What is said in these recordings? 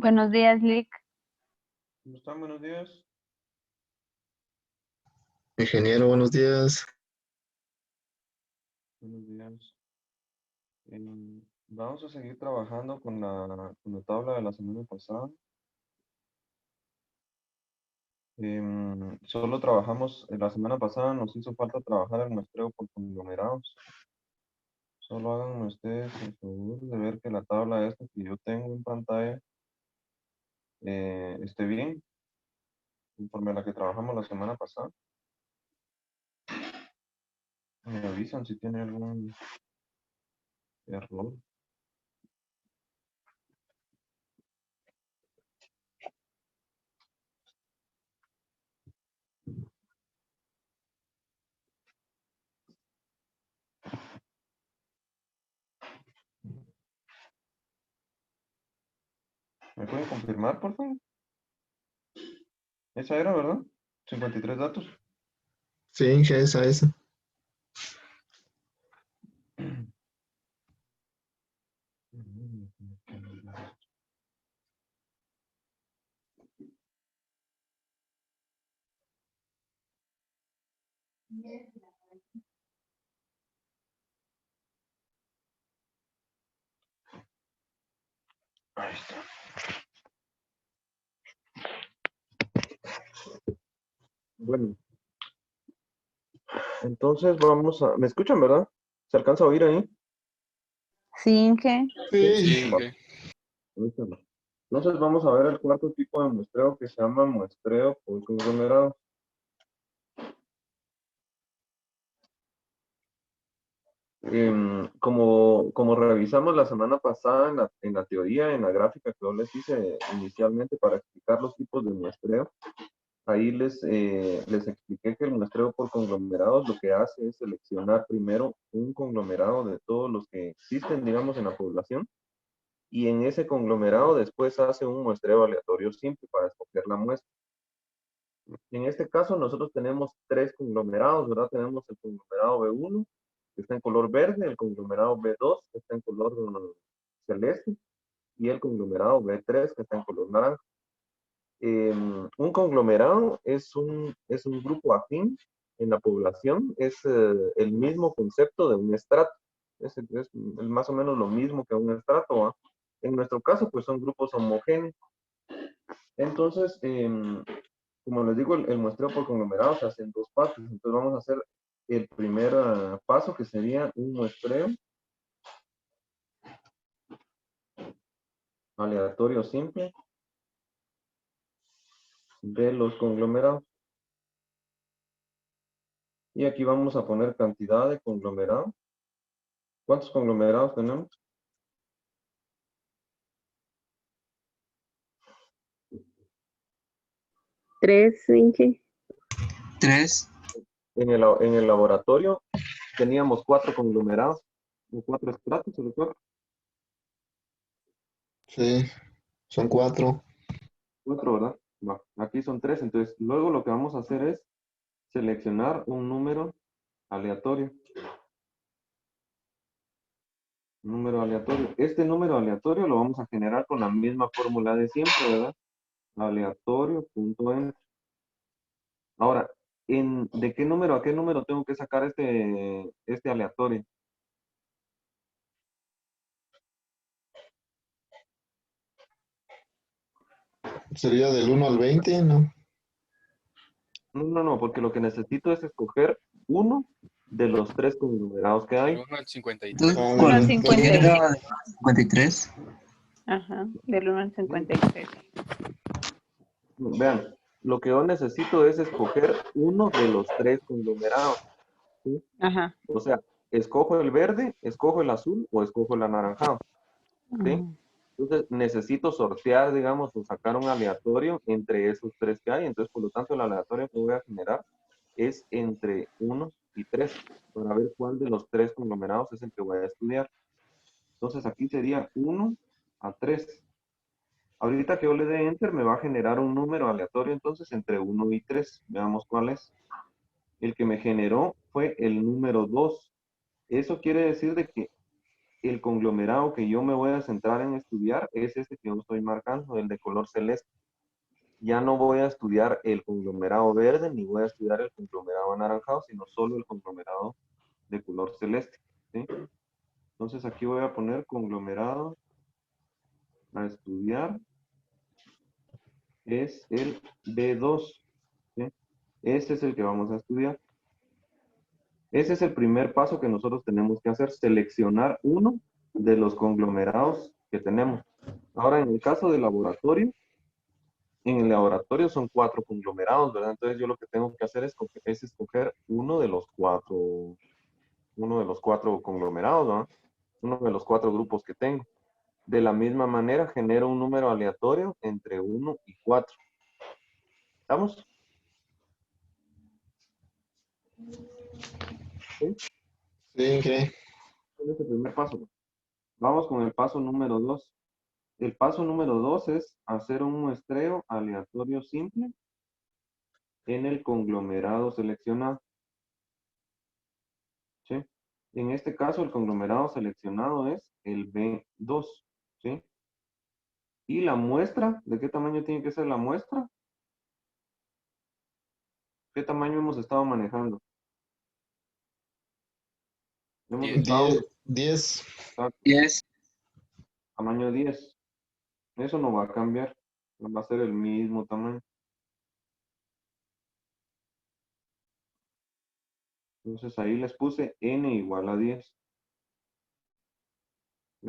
Buenos días, Lick. ¿Cómo están? Buenos días. Ingeniero, buenos días. Buenos días. Vamos a seguir trabajando con la tabla de la semana pasada. Solo trabajamos, la semana pasada nos hizo falta trabajar el muestreo por conglomerados. Solo hagan ustedes el favor de ver que la tabla esta que yo tengo en pantalla esté bien, conforme a la que trabajamos la semana pasada. Me avisan si tiene algún error. ¿Me pueden confirmar, por favor? Esa era, ¿verdad? 53 datos. Sí, esa. Ahí está. Bueno, entonces vamos a... ¿Me escuchan, verdad? ¿Se alcanza a oír ahí? Sí, ¿qué? Sí. Va, ahí está. Entonces vamos a ver el cuarto tipo de muestreo que se llama muestreo por conglomerado. Como revisamos la semana pasada en la teoría, en la gráfica que yo les hice inicialmente para explicar los tipos de muestreo, ahí les expliqué que el muestreo por conglomerados lo que hace es seleccionar primero un conglomerado de todos los que existen, digamos, en la población, y en ese conglomerado después hace un muestreo aleatorio simple para escoger la muestra. En este caso nosotros tenemos tres conglomerados, ¿verdad? Tenemos el conglomerado B1, que está en color verde, el conglomerado B2, que está en color celeste, y el conglomerado B3, que está en color naranja. Un conglomerado es un grupo afín en la población, es el mismo concepto de un estrato, es más o menos lo mismo que un estrato, ¿va? En nuestro caso, pues son grupos homogéneos. Entonces, como les digo, el muestreo por conglomerado se hace en dos pasos. Entonces vamos a hacer el primer paso, que sería un muestreo aleatorio simple de los conglomerados. Y aquí vamos a poner cantidad de conglomerados. ¿Cuántos conglomerados tenemos? Tres, Inge. 3. En el laboratorio teníamos 4 conglomerados, o 4 estratos, ¿se recuerda? Sí, son 4. 4, ¿verdad? Va, aquí son 3. Entonces, luego lo que vamos a hacer es seleccionar un número aleatorio. Un número aleatorio. Este número aleatorio lo vamos a generar con la misma fórmula de siempre, ¿verdad? Aleatorio.enter. Ahora, ¿de qué número a qué número tengo que sacar este aleatorio? Sería del 1 al 20, ¿no? No, porque lo que necesito es escoger uno de los 3 conglomerados que hay. 1 al 53. Entonces, Ah, Uno al bueno, 53. era 53. Ajá, del 1 al 53. Vean, lo que yo necesito es escoger uno de los 3 conglomerados, ¿sí? Ajá. O sea, escojo el verde, escojo el azul o escojo el anaranjado, ¿sí? Entonces necesito sortear, digamos, o sacar un aleatorio entre esos 3 que hay. Entonces, por lo tanto, el aleatorio que voy a generar es entre 1 y 3, para ver cuál de los 3 conglomerados es el que voy a estudiar. Entonces, aquí sería 1 a 3. Ahorita que yo le dé Enter, me va a generar un número aleatorio, entonces, entre 1 y 3. Veamos cuál es. El que me generó fue el número 2. Eso quiere decir de que el conglomerado que yo me voy a centrar en estudiar es este que yo estoy marcando, el de color celeste. Ya no voy a estudiar el conglomerado verde, ni voy a estudiar el conglomerado anaranjado, sino solo el conglomerado de color celeste, ¿sí? Entonces aquí voy a poner conglomerado a estudiar, es el B2, ¿sí? Este es el que vamos a estudiar. Ese es el primer paso que nosotros tenemos que hacer, seleccionar uno de los conglomerados que tenemos. Ahora, en el caso del laboratorio, en el laboratorio son 4 conglomerados, ¿verdad? Entonces yo lo que tengo que hacer es escoger uno de los cuatro conglomerados, ¿no? Uno de los 4 grupos que tengo. De la misma manera, genero un número aleatorio entre 1 y 4. ¿Estamos? ¿Sí? Sí, Inge. Ese es el primer paso. Vamos con el paso número 2. El paso número 2 es hacer un muestreo aleatorio simple en el conglomerado seleccionado. ¿Sí? En este caso, el conglomerado seleccionado es el B2. ¿Sí? Y la muestra, ¿de qué tamaño tiene que ser la muestra? ¿Qué tamaño hemos estado manejando? Hemos estado 10. exacto, 10. tamaño 10. Eso no va a cambiar. Va a ser el mismo tamaño. Entonces ahí les puse n igual a 10. ¿Sí?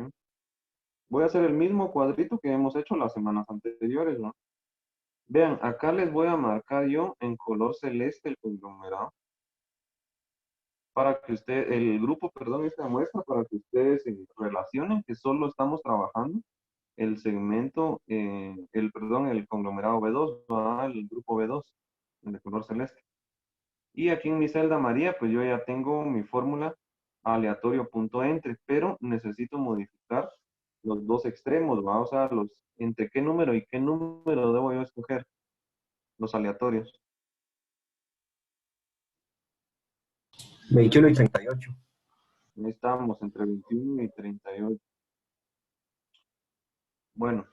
Voy a hacer el mismo cuadrito que hemos hecho las semanas anteriores, ¿no? Vean, acá les voy a marcar yo en color celeste el conglomerado para que el grupo, perdón, esta muestra para que ustedes se relacionen que solo estamos trabajando el segmento, el conglomerado B2, ¿verdad? El grupo B2, el de color celeste. Y aquí en mi celda María, pues yo ya tengo mi fórmula aleatorio.entre, pero necesito modificar los dos extremos, ¿va? O sea, entre qué número y qué número debo yo escoger, los aleatorios. 21 y 38. Ahí estamos, entre 21 y 38. Bueno,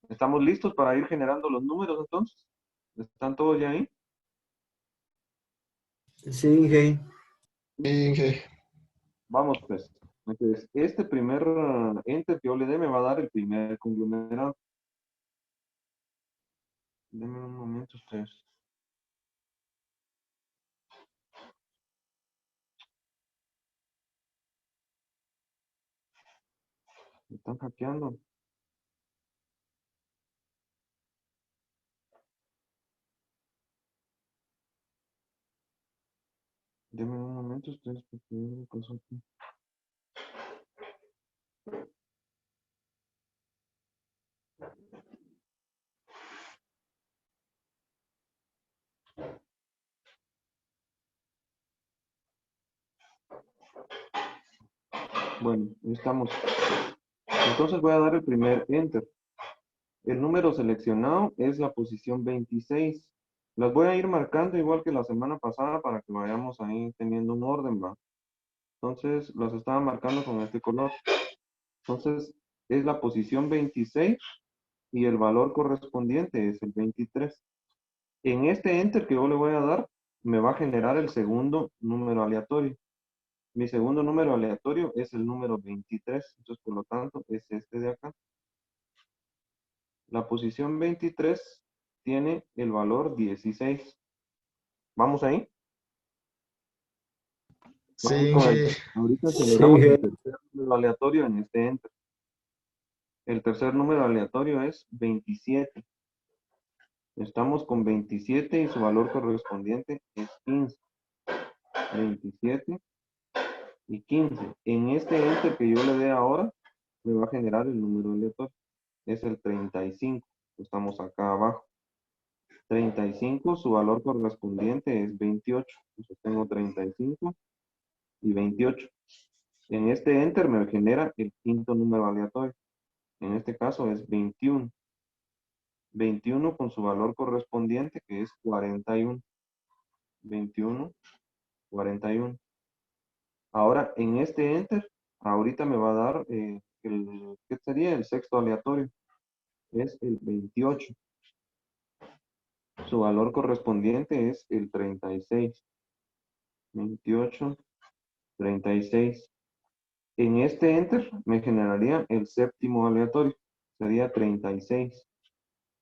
¿estamos listos para ir generando los números entonces? ¿Están todos ya ahí? Sí, Inge. Inge. Vamos pues. Entonces, este primer enter que yo le dé me va a dar el primer conglomerado. Denme un momento ustedes. Me están hackeando. Denme un momento ustedes porque me pasó aquí. Bueno, estamos. Entonces voy a dar el primer enter. El número seleccionado es la posición 26. Las voy a ir marcando igual que la semana pasada para que vayamos ahí teniendo un orden, ¿va? Entonces las estaba marcando con este color. Entonces es la posición 26 y el valor correspondiente es el 23. En este enter que yo le voy a dar, me va a generar el segundo número aleatorio. Mi segundo número aleatorio es el número 23. Entonces, por lo tanto, es este de acá. La posición 23 tiene el valor 16. ¿Vamos ahí? Sí, Vamos con Inge. ahorita Sí, generamos el Inge. tercer número aleatorio en este enter. El tercer número aleatorio es 27. Estamos con 27 y su valor correspondiente es 15. 27 y 15. En este enter que yo le dé ahora, me va a generar el número aleatorio. Es el 35. Estamos acá abajo. 35, su valor correspondiente es 28. Entonces tengo 35 y 28. En este enter me genera el quinto número aleatorio. En este caso es 21. 21 con su valor correspondiente que es 41. 21, 41. Ahora en este enter ahorita me va a dar ¿qué sería? El sexto aleatorio. Es el 28. Su valor correspondiente es el 36. 28, 36. En este enter me generaría el séptimo aleatorio. Sería 36.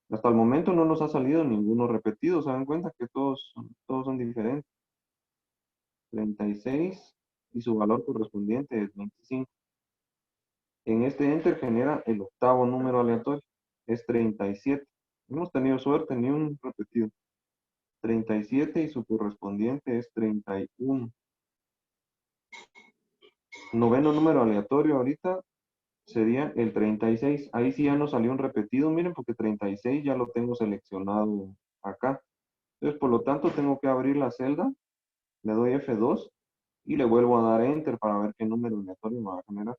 Hasta el momento no nos ha salido ninguno repetido. ¿Se dan cuenta que todos son diferentes? 36 y su valor correspondiente es 25. En este enter genera el octavo número aleatorio. Es 37. Hemos tenido suerte, ni un repetido. 37 y su correspondiente es 31. Noveno número aleatorio ahorita sería el 36. Ahí sí ya no salió un repetido, miren, porque 36 ya lo tengo seleccionado acá. Entonces, por lo tanto, tengo que abrir la celda, le doy F2 y le vuelvo a dar Enter para ver qué número aleatorio me va a generar.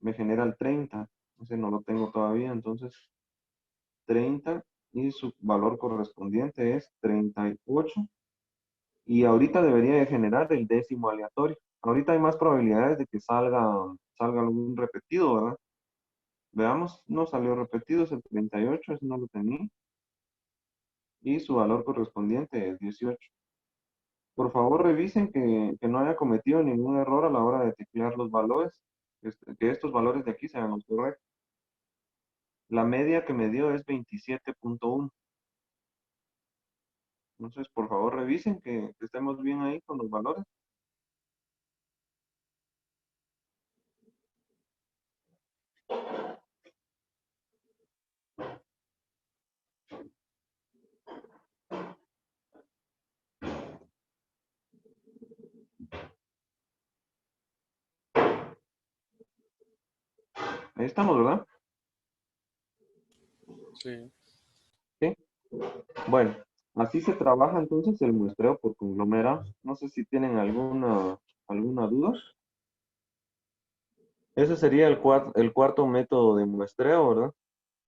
Me genera el 30. Ese no lo tengo todavía, entonces 30 y su valor correspondiente es 38. Y ahorita debería de generar el décimo aleatorio. Ahorita hay más probabilidades de que salga algún repetido, ¿verdad? Veamos, no salió repetido, es el 38, ese no lo tenía. Y su valor correspondiente es 18. Por favor, revisen que no haya cometido ningún error a la hora de teclear los valores, que estos valores de aquí sean los correctos. La media que me dio es 27.1. Entonces, por favor, revisen que estemos bien ahí con los valores. Ahí estamos, ¿verdad? Sí. Sí. Bueno, así se trabaja entonces el muestreo por conglomerados. No sé si tienen alguna duda. Ese sería el cuarto método de muestreo, ¿verdad?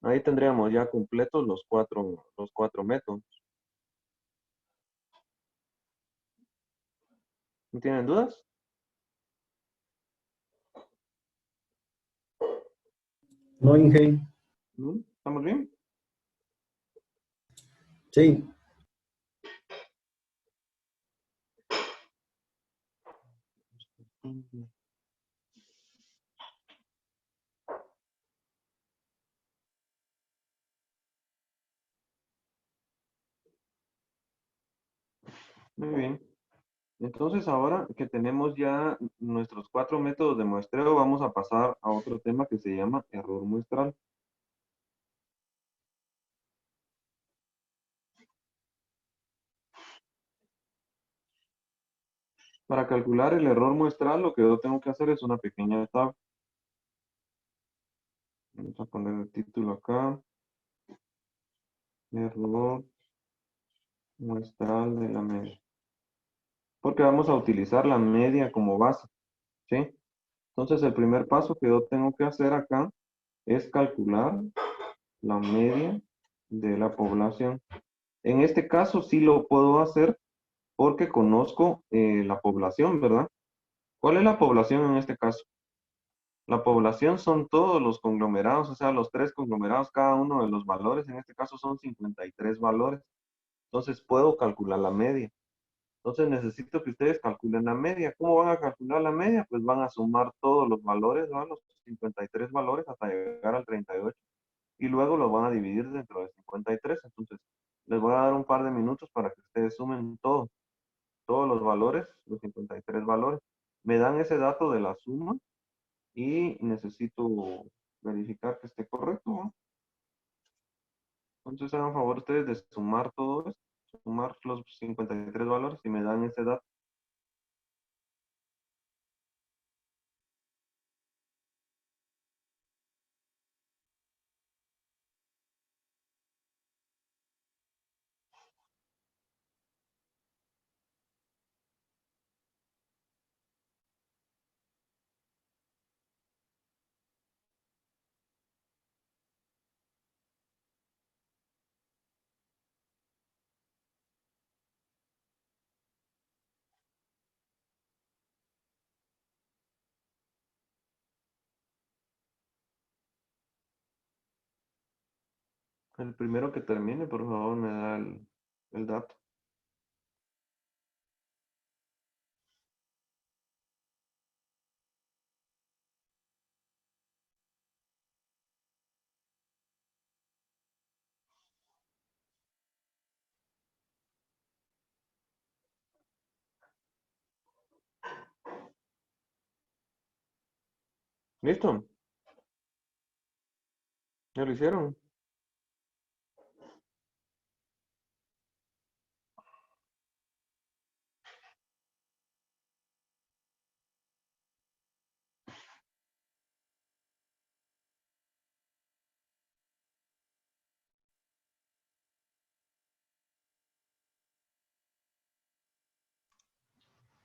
Ahí tendríamos ya completos los cuatro métodos. ¿No tienen dudas? No, Inge. ¿No? ¿Estamos bien? Sí. Muy bien. Entonces, ahora que tenemos ya nuestros cuatro métodos de muestreo, vamos a pasar a otro tema que se llama error muestral. Para calcular el error muestral, lo que yo tengo que hacer es una pequeña tabla. Vamos a poner el título acá. Error muestral de la media. Porque vamos a utilizar la media como base, ¿sí? Entonces, el primer paso que yo tengo que hacer acá es calcular la media de la población. En este caso sí lo puedo hacer porque conozco la población, ¿verdad? ¿Cuál es la población en este caso? La población son todos los conglomerados, o sea, los tres conglomerados, cada uno de los valores, en este caso son 53 valores. Entonces puedo calcular la media. Entonces necesito que ustedes calculen la media. ¿Cómo van a calcular la media? Pues van a sumar todos los valores, ¿no? Los 53 valores hasta llegar al 38. Y luego los van a dividir dentro de 53. Entonces les voy a dar un par de minutos para que ustedes sumen todos los valores, los 53 valores. Me dan ese dato de la suma y necesito verificar que esté correcto, ¿no? Entonces hagan favor ustedes de sumar todo esto, sumar los 53 valores y me dan ese dato. El primero que termine, por favor, me da el dato. ¿Listo? ¿Ya lo hicieron?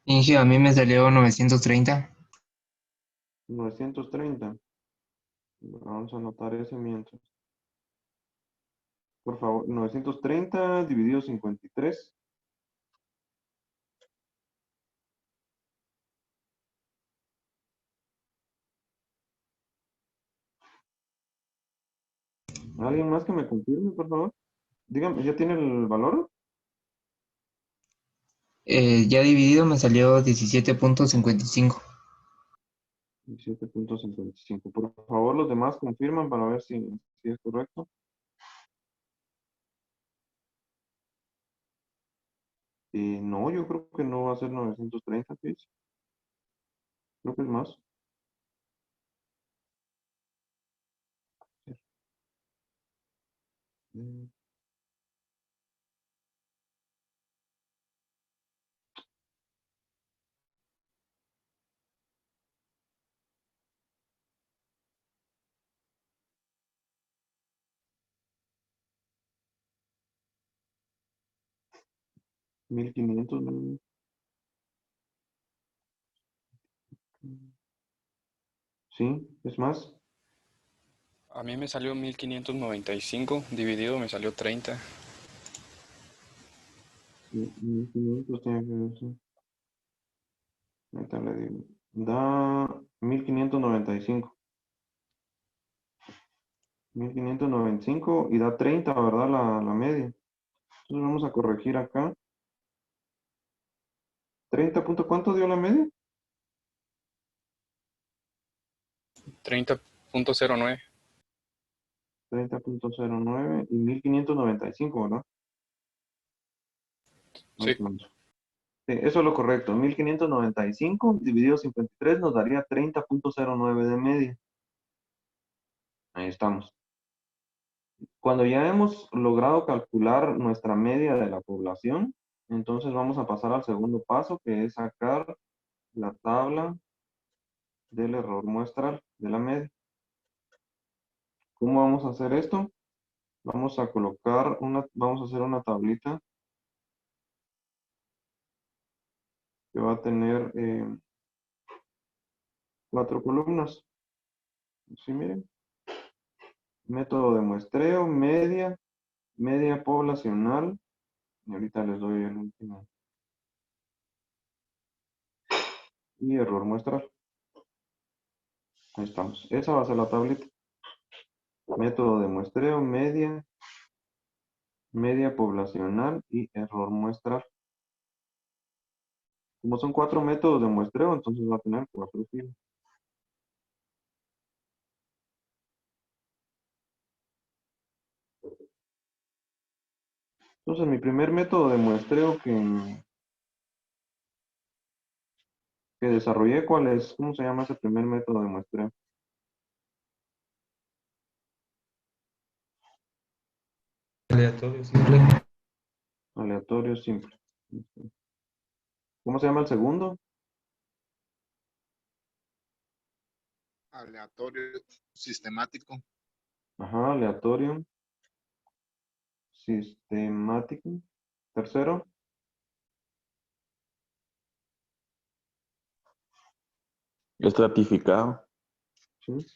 Inge, a mí me salió 930. 930. Vamos a anotar ese mientras. Por favor, 930 dividido 53. ¿Alguien más que me confirme, por favor? Dígame, ¿ya tiene el valor? Ya dividido me salió 17.55. 17.55. Por favor, los demás confirman para ver si es correcto. No, yo creo que no va a ser 930, Chris. Creo que es más. Mm, 1500, ¿no? Sí, es más. A mí me salió 1595, dividido me salió 30. 1500 tiene que ver, sí. Ahorita le digo. Da 1595. 1595 y da 30, ¿verdad? La media. Entonces vamos a corregir acá. 30 punto, ¿cuánto dio la media? 30.09. 30.09 y 1595, ¿verdad? Sí, Más o menos. Sí, eso es lo correcto. 1595 dividido 53 nos daría 30.09 de media. Ahí estamos. Cuando ya hemos logrado calcular nuestra media de la población, entonces vamos a pasar al segundo paso, que es sacar la tabla del error muestral de la media. ¿Cómo vamos a hacer esto? Vamos a vamos a hacer una tablita que va a tener 4 columnas. Sí, miren. Método de muestreo, media poblacional. Y ahorita les doy el último. Y error muestral. Ahí estamos. Esa va a ser la tablita. Método de muestreo, media poblacional y error muestral. Como son 4 métodos de muestreo, entonces va a tener 4 filas. Entonces, mi primer método de muestreo que desarrollé, ¿cuál es? ¿Cómo se llama ese primer método de muestreo? Aleatorio simple. Aleatorio simple. ¿Cómo se llama el segundo? Aleatorio sistemático. Ajá, aleatorio sistemático. Tercero, estratificado. ¿Sí?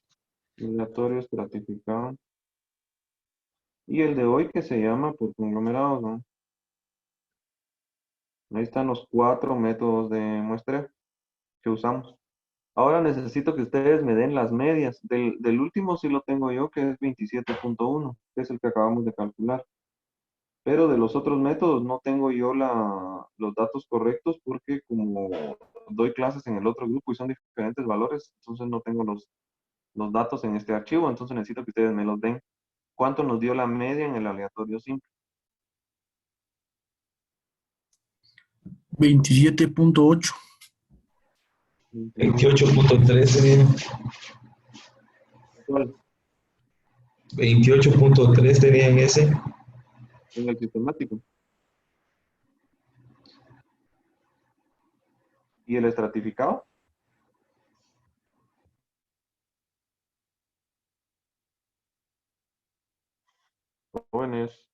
Aleatorio estratificado. Y el de hoy que se llama por conglomerados, ¿no? Ahí están los 4 métodos de muestreo que usamos. Ahora necesito que ustedes me den las medias. Del último sí lo tengo yo, que es 27.1, que es el que acabamos de calcular. Pero de los otros métodos no tengo yo los datos correctos porque como doy clases en el otro grupo y son diferentes valores, entonces no tengo los datos en este archivo, entonces necesito que ustedes me los den. ¿Cuánto nos dio la media en el aleatorio simple? 27.8. 28.3 sería. ¿Cuál? 28.3 tenía en ese. En el sistemático. ¿Y el estratificado? Jóvenes,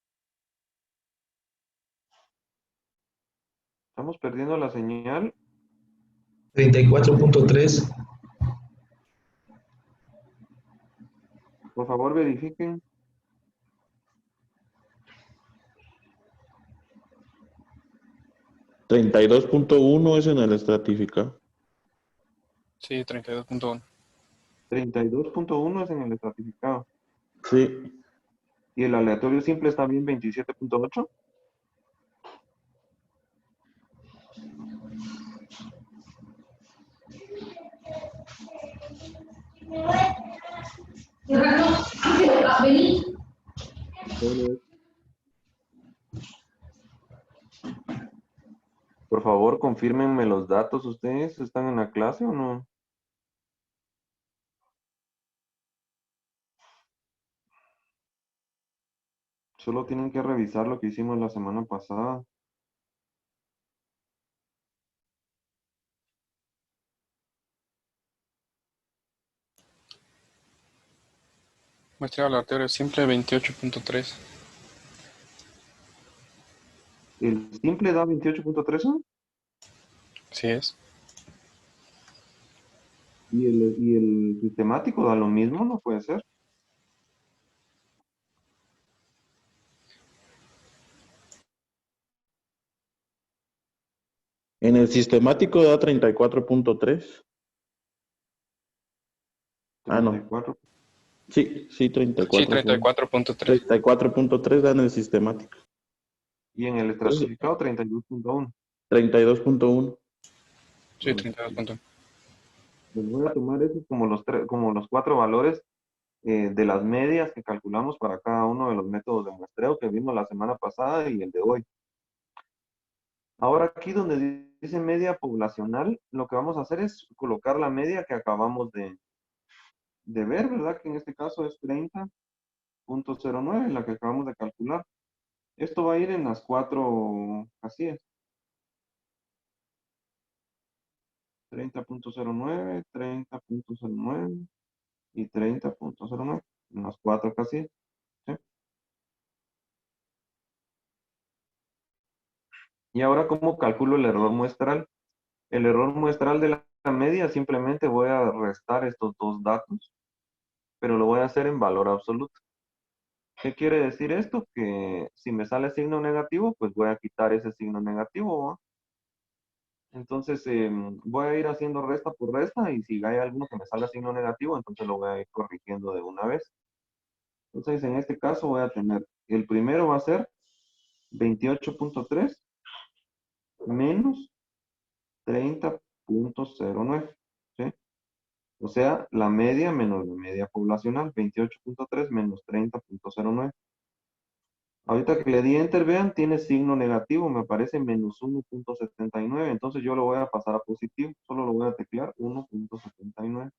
estamos perdiendo la señal. 34.3. Por favor, verifiquen. ¿32.1 es en el estratificado? Sí, 32.1. 32.1 es en el estratificado. Sí. ¿Y el aleatorio simple está bien 27.8? Jóvenes, por favor, confírmenme los datos. ¿Ustedes están en la clase o no? Solo tienen que revisar lo que hicimos la semana pasada. Muestra aleatorio simple 28.3. ¿El simple da 28.3? Sí es. ¿Y el sistemático da lo mismo? No puede ser. En el sistemático da 34.3. Ah, no. 34. Sí, sí, Sí, 34. 34.3. 34.3 da en el sistemático. Y en el estratificado 32.1. 32.1. Sí, 32.1. Les voy a tomar esos como los 4 valores de las medias que calculamos para cada uno de los métodos de muestreo que vimos la semana pasada y el de hoy. Ahora aquí donde dice media poblacional, lo que vamos a hacer es colocar la media que acabamos de ver, ¿verdad? Que en este caso es 30.09, la que acabamos de calcular. Esto va a ir en las 4 casillas. 30.09, 30.09 y 30.09 en las 4 casillas. ¿Sí? Y ahora, ¿cómo calculo el error muestral? El error muestral de la media simplemente voy a restar estos dos datos, pero lo voy a hacer en valor absoluto. ¿Qué quiere decir esto? Que si me sale signo negativo, pues voy a quitar ese signo negativo, ¿va? Entonces voy a ir haciendo resta por resta y si hay alguno que me salga signo negativo, entonces lo voy a ir corrigiendo de una vez. Entonces en este caso voy a tener, el primero va a ser 28.3 menos 30.09, ¿sí? O sea, la media menos la media poblacional, 28.3 menos 30.09. Ahorita que le di enter, vean, tiene signo negativo, me aparece menos 1.79, entonces yo lo voy a pasar a positivo, solo lo voy a teclear 1.79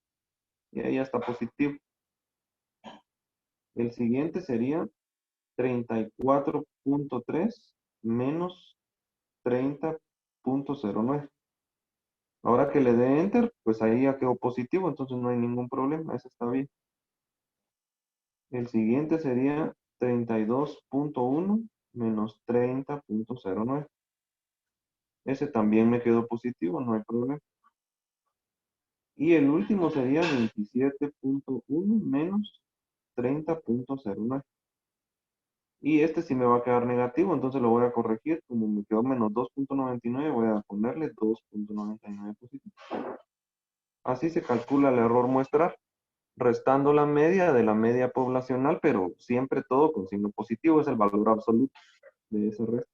y ahí ya está positivo. El siguiente sería 34.3 menos 30.09. Ahora que le dé enter, pues ahí ya quedó positivo, entonces no hay ningún problema, ese está bien. El siguiente sería 32.1 menos 30.09. Ese también me quedó positivo, no hay problema. Y el último sería 27.1 menos 30.09. Y este sí me va a quedar negativo, entonces lo voy a corregir. Como me quedó menos 2.99, voy a ponerle 2.99 positivo. Así se calcula el error muestral, restando la media de la media poblacional, pero siempre todo con signo positivo, es el valor absoluto de ese resto.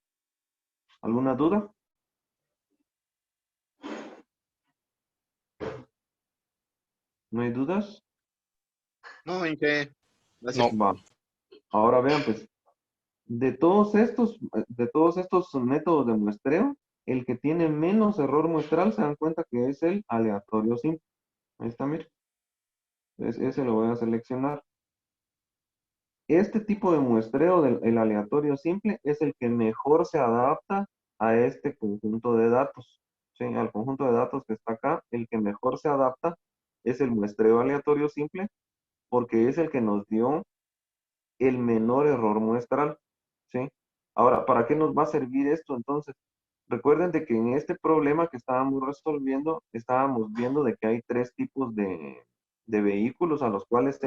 ¿Alguna duda? ¿No hay dudas? No, Inge. Gracias. No. Va. Ahora vean, pues, de todos estos métodos de muestreo, el que tiene menos error muestral se dan cuenta que es el aleatorio simple. Ahí está, mire. Ese lo voy a seleccionar. Este tipo de muestreo del aleatorio simple es el que mejor se adapta a este conjunto de datos. ¿Sí? Al conjunto de datos que está acá, el que mejor se adapta es el muestreo aleatorio simple porque es el que nos dio el menor error muestral. ¿Sí? Ahora, ¿para qué nos va a servir esto entonces? Recuerden de que en este problema que estábamos resolviendo, estábamos viendo de que hay tres tipos de vehículos a los cuales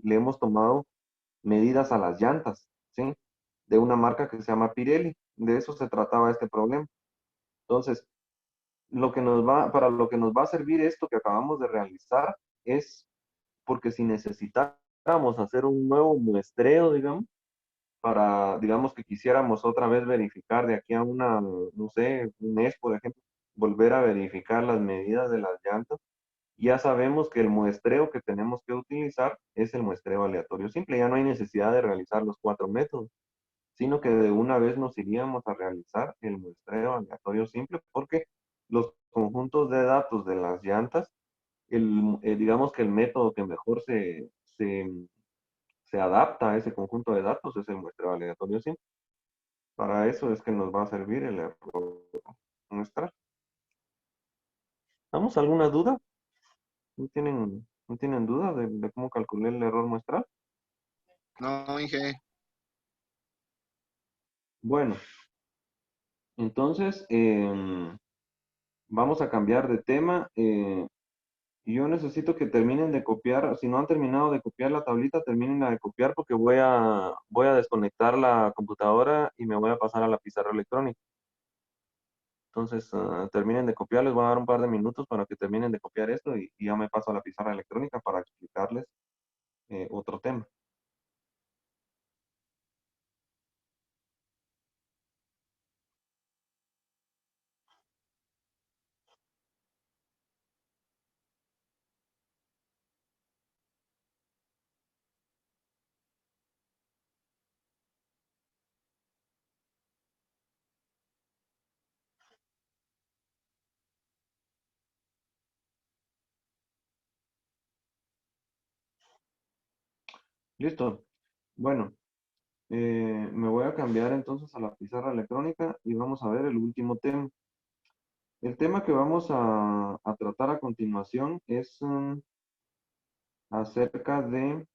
le hemos tomado medidas a las llantas, ¿sí? De una marca que se llama Pirelli. De eso se trataba este problema. Entonces, para lo que nos va a servir esto que acabamos de realizar es porque si necesitáramos hacer un nuevo muestreo, digamos, digamos que quisiéramos otra vez verificar de aquí a no sé, un mes, por ejemplo, volver a verificar las medidas de las llantas, ya sabemos que el muestreo que tenemos que utilizar es el muestreo aleatorio simple. Ya no hay necesidad de realizar los 4 métodos, sino que de una vez nos iríamos a realizar el muestreo aleatorio simple porque los conjuntos de datos de las llantas, digamos que el método que mejor se adapta a ese conjunto de datos es el muestreo aleatorio simple. Para eso es que nos va a servir el error muestral. ¿Damos alguna duda? ¿No tienen duda de cómo calculé el error muestral? No, Inge. Bueno, entonces vamos a cambiar de tema. Yo necesito que terminen de copiar. Si no han terminado de copiar la tablita, terminen de copiar porque voy a desconectar la computadora y me voy a pasar a la pizarra electrónica. Entonces, terminen de copiar. Les voy a dar un par de minutos para que terminen de copiar esto y ya me paso a la pizarra electrónica para explicarles otro tema. Listo. Bueno, me voy a cambiar entonces a la pizarra electrónica y vamos a ver el último tema. El tema que vamos a tratar a continuación es acerca de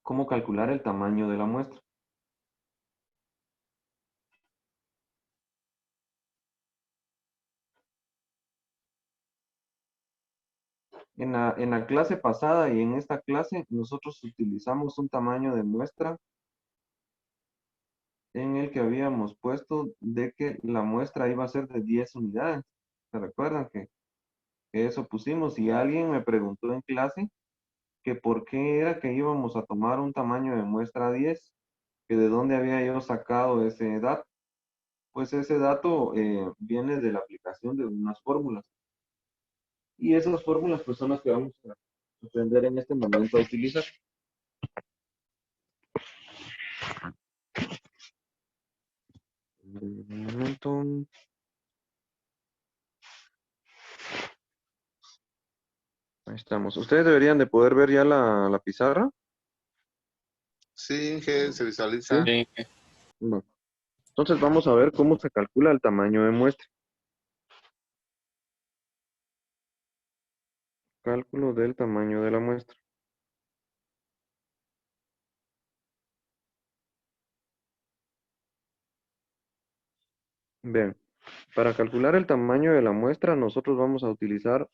cómo calcular el tamaño de la muestra. En la clase pasada y en esta clase nosotros utilizamos un tamaño de muestra en el que habíamos puesto de que la muestra iba a ser de 10 unidades. ¿Se recuerdan que eso pusimos? Y alguien me preguntó en clase que por qué era que íbamos a tomar un tamaño de muestra 10, que de dónde había yo sacado ese dato. Pues ese dato viene de la aplicación de unas fórmulas. Y esas fórmulas pues son las que vamos a aprender en este momento a utilizar. Un momento. Ahí estamos. Ustedes deberían de poder ver ya la pizarra. Sí, Inge, se visualiza. Sí. No. Entonces vamos a ver cómo se calcula el tamaño de muestra. Cálculo del tamaño de la muestra. Bien, para calcular el tamaño de la muestra nosotros vamos a utilizar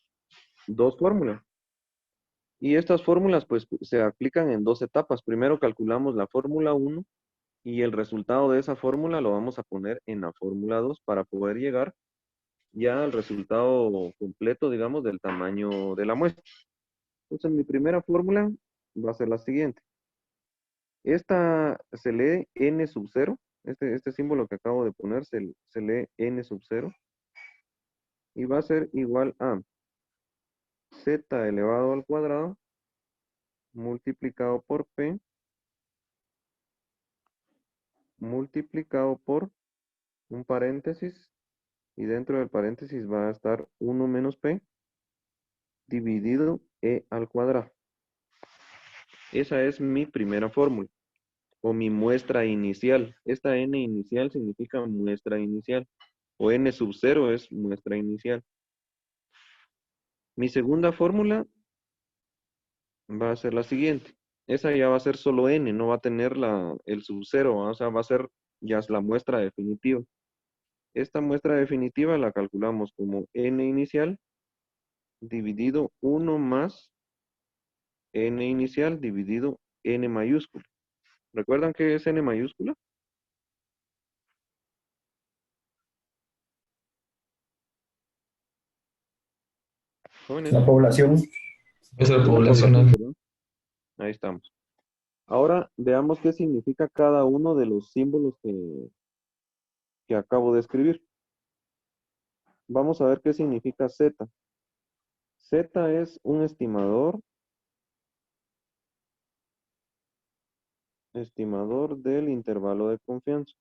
dos fórmulas. Y estas fórmulas pues se aplican en dos etapas. Primero calculamos la fórmula 1 y el resultado de esa fórmula lo vamos a poner en la fórmula 2 para poder llegar ya el resultado completo, digamos, del tamaño de la muestra. Entonces, mi primera fórmula va a ser la siguiente. Esta se lee n sub 0. Este símbolo que acabo de poner se lee n sub 0. Y va a ser igual a z elevado al cuadrado multiplicado por p multiplicado por un paréntesis. Y dentro del paréntesis va a estar 1 menos p dividido e al cuadrado. Esa es mi primera fórmula, o mi muestra inicial. Esta n inicial significa muestra inicial, o n sub 0 es muestra inicial. Mi segunda fórmula va a ser la siguiente. Esa ya va a ser solo n, no va a tener el sub 0, o sea, va a ser ya la muestra definitiva. Esta muestra definitiva la calculamos como n inicial dividido 1 más n inicial dividido n mayúscula. ¿Recuerdan qué es n mayúscula? Jóvenes. La población. Es la Es la poblacional. ¿verdad? Ahí estamos. Ahora veamos qué significa cada uno de los símbolos que acabo de escribir. Vamos a ver qué significa Z. Z es un estimador del intervalo de confianza.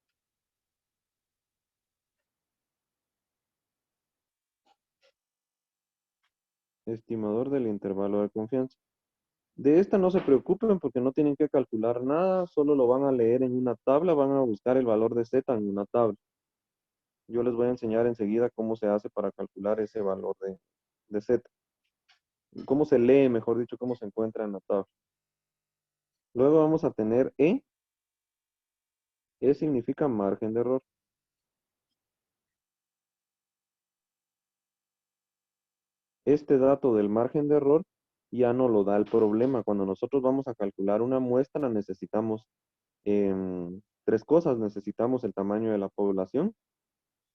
Estimador del intervalo de confianza. De esta no se preocupen porque no tienen que calcular nada, solo lo van a leer en una tabla, van a buscar el valor de Z en una tabla. Yo les voy a enseñar enseguida cómo se hace para calcular ese valor de Z. Cómo se lee, mejor dicho, cómo se encuentra en la tabla. Luego vamos a tener E. E significa margen de error. Este dato del margen de error ya no lo da el problema. Cuando nosotros vamos a calcular una muestra necesitamos tres cosas. Necesitamos el tamaño de la población,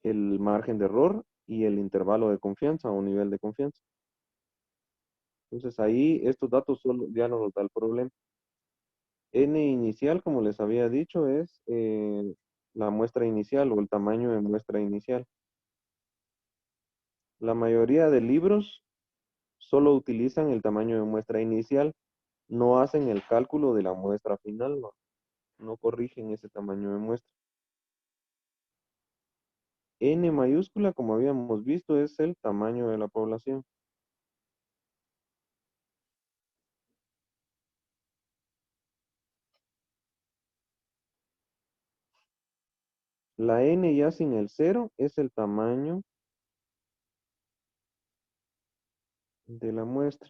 el margen de error y el intervalo de confianza o nivel de confianza. Entonces ahí estos datos solo ya no nos da el problema. N inicial, como les había dicho, es la muestra inicial o el tamaño de muestra inicial. La mayoría de libros solo utilizan el tamaño de muestra inicial, no hacen el cálculo de la muestra final, no corrigen ese tamaño de muestra. N mayúscula, como habíamos visto, es el tamaño de la población. La N ya sin el 0 es el tamaño de la muestra.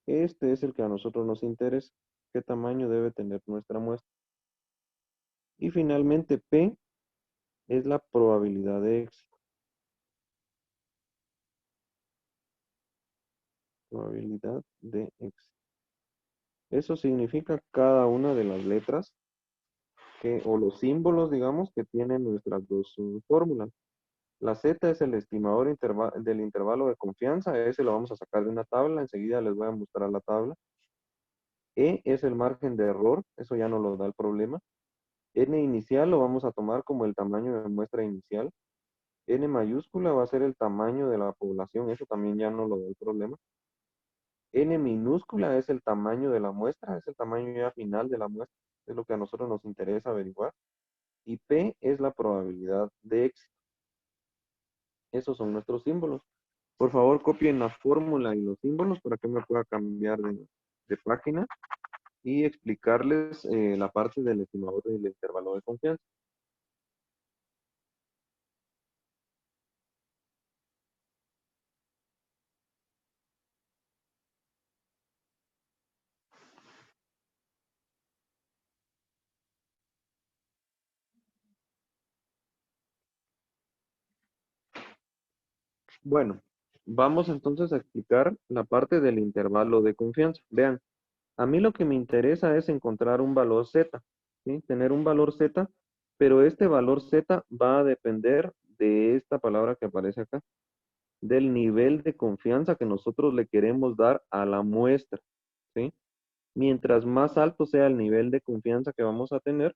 Este es el que a nosotros nos interesa. ¿Qué tamaño debe tener nuestra muestra? Y finalmente P es la probabilidad de éxito. Probabilidad de éxito. Eso significa cada una de las letras o los símbolos, digamos, que tienen nuestras dos fórmulas. La Z es el estimador del intervalo de confianza. Ese lo vamos a sacar de una tabla. Enseguida les voy a mostrar la tabla. E es el margen de error. Eso ya no lo da el problema. N inicial lo vamos a tomar como el tamaño de muestra inicial. N mayúscula va a ser el tamaño de la población. Eso también ya no lo da el problema. N minúscula es el tamaño de la muestra. Es el tamaño ya final de la muestra. Es lo que a nosotros nos interesa averiguar. Y P es la probabilidad de éxito. Esos son nuestros símbolos. Por favor, copien la fórmula y los símbolos para que me pueda cambiar de página y explicarles la parte del estimador del intervalo de confianza. Bueno, vamos entonces a explicar la parte del intervalo de confianza. Vean, a mí lo que me interesa es encontrar un valor Z, ¿sí? Tener un valor Z, pero este valor Z va a depender de esta palabra que aparece acá. del nivel de confianza que nosotros le queremos dar a la muestra, ¿sí? Mientras más alto sea el nivel de confianza que vamos a tener,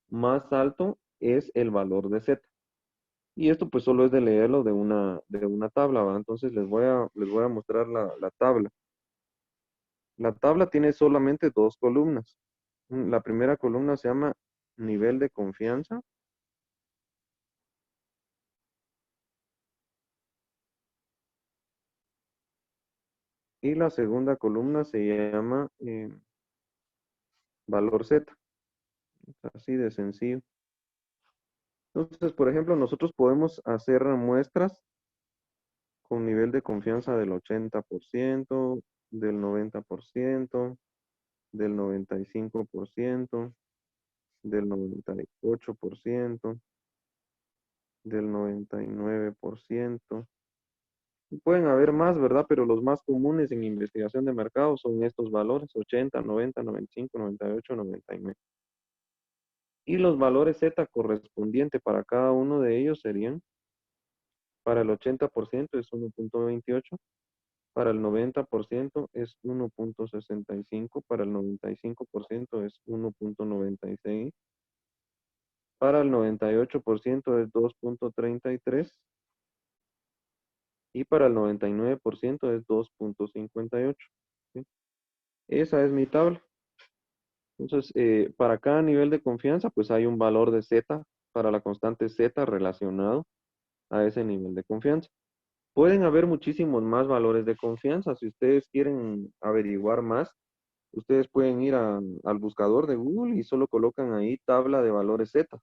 más alto es el valor de Z. Y esto pues solo es de leerlo de una tabla, ¿va? Entonces les voy a mostrar la tabla. La tabla tiene solamente dos columnas. La primera columna se llama nivel de confianza. Y la segunda columna se llama valor Z. Así de sencillo. Entonces, por ejemplo, nosotros podemos hacer muestras con nivel de confianza del 80%, del 90%, del 95%, del 98%, del 99%. Pueden haber más, ¿verdad? Pero los más comunes en investigación de mercado son estos valores: 80, 90, 95, 98, 99. Y los valores Z correspondientes para cada uno de ellos serían: para el 80% es 1.28, para el 90% es 1.65, para el 95% es 1.96, para el 98% es 2.33 y para el 99% es 2.58. ¿Sí? Esa es mi tabla. Entonces, para cada nivel de confianza, pues hay un valor de Z para la constante Z relacionado a ese nivel de confianza. Pueden haber muchísimos más valores de confianza. Si ustedes quieren averiguar más, ustedes pueden ir al buscador de Google y solo colocan ahí tabla de valores Z.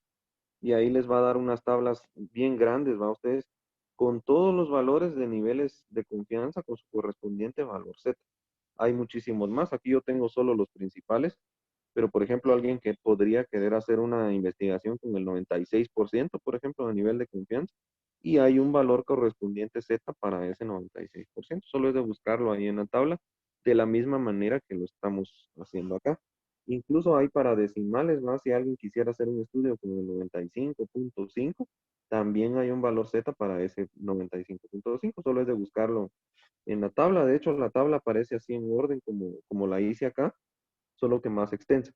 Y ahí les va a dar unas tablas bien grandes, ¿va? Ustedes con todos los valores de niveles de confianza con su correspondiente valor Z. Hay muchísimos más. Aquí yo tengo solo los principales, pero por ejemplo, alguien que podría querer hacer una investigación con el 96%, por ejemplo, de nivel de confianza, y hay un valor correspondiente Z para ese 96%. Solo es de buscarlo ahí en la tabla, de la misma manera que lo estamos haciendo acá. Incluso hay para decimales, más si alguien quisiera hacer un estudio con el 95.5, también hay un valor Z para ese 95.5. Solo es de buscarlo en la tabla. De hecho, la tabla aparece así en orden como la hice acá, solo que más extensa.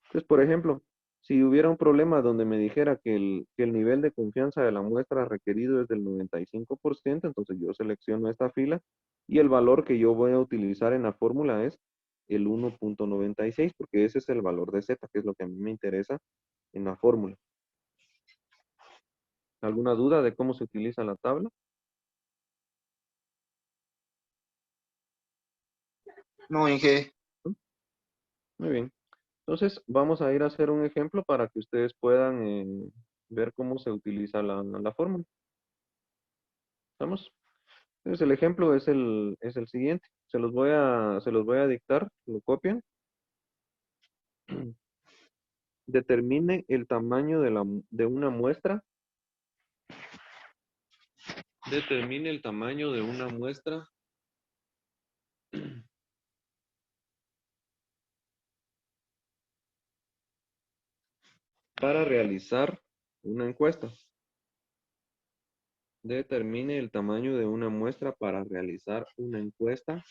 Entonces, por ejemplo, si hubiera un problema donde me dijera que el nivel de confianza de la muestra requerido es del 95%, entonces yo selecciono esta fila y el valor que yo voy a utilizar en la fórmula es el 1.96, porque ese es el valor de Z, que es lo que a mí me interesa en la fórmula. ¿Alguna duda de cómo se utiliza la tabla? No, Inge. Muy bien. Entonces, vamos a ir a hacer un ejemplo para que ustedes puedan ver cómo se utiliza la fórmula. ¿Estamos? Entonces, el ejemplo es el siguiente. Se los voy a dictar, lo copian. Determine el tamaño de una muestra. Determine el tamaño de una muestra para realizar una encuesta. Determine el tamaño de una muestra para realizar una encuesta